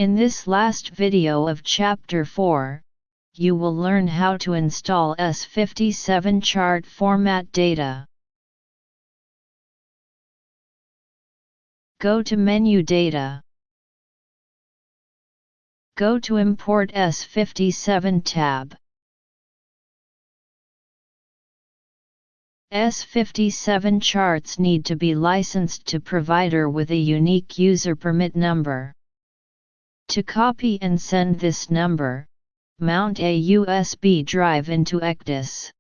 In this last video of Chapter 4, you will learn how to install S57 chart format data. Go to Menu Data. Go to Import S57 tab. S57 charts need to be licensed to provider with a unique user permit number. To copy and send this number, mount a USB drive into ECDIS.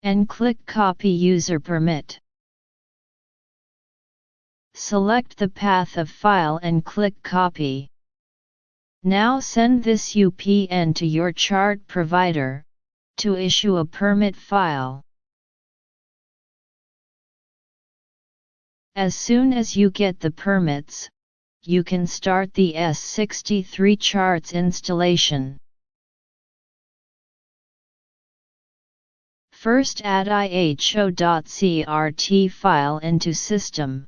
And click Copy User Permit. Select the path of file and click Copy. Now send this UPN to your chart provider, to issue a permit file. As soon as you get the permits, you can start the S63 charts installation. First add iho.crt file into System.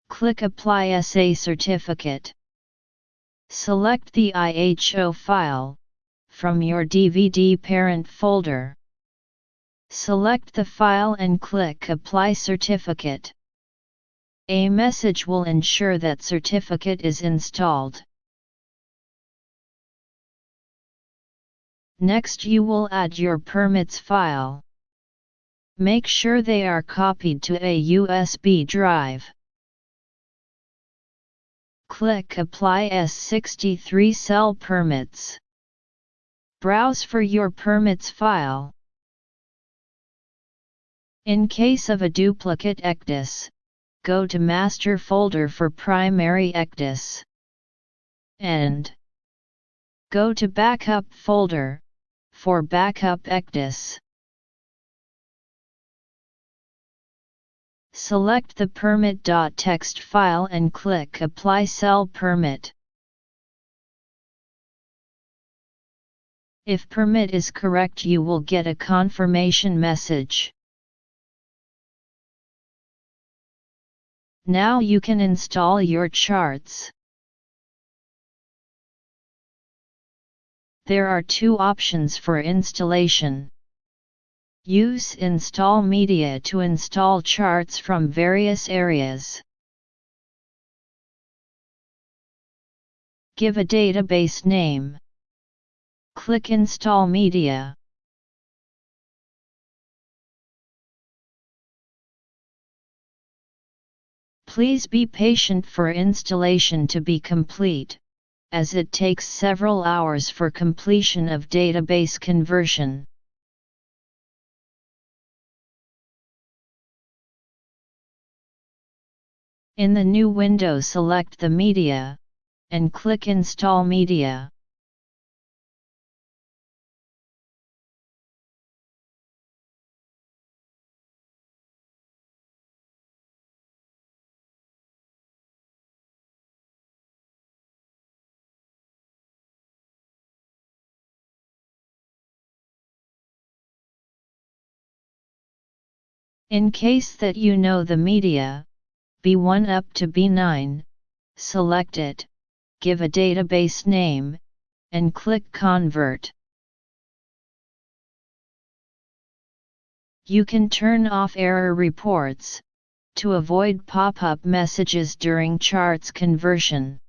Click Apply SA Certificate. Select the IHO file from your DVD parent folder. Select the file and click Apply Certificate. A message will ensure that certificate is installed. Next you will add your permits file. Make sure they are copied to a USB drive. Click Apply S63 Cell Permits. Browse for your permits file. In case of a duplicate ECDIS, go to Master folder for primary ECDIS. And go to Backup folder for backup ECDIS. Select the PERMIT.txt file and click Apply Cell Permit. If permit is correct, you will get a confirmation message. Now you can install your charts. There are two options for installation. Use Install Media to install charts from various areas. Give a database name. Click Install Media. Please be patient for installation to be complete, as it takes several hours for completion of database conversion. In the new window, select the media, and click Install Media. In case that you know the media, B1 up to B9, select it, give a database name, and click Convert. You can turn off error reports, to avoid pop-up messages during charts conversion.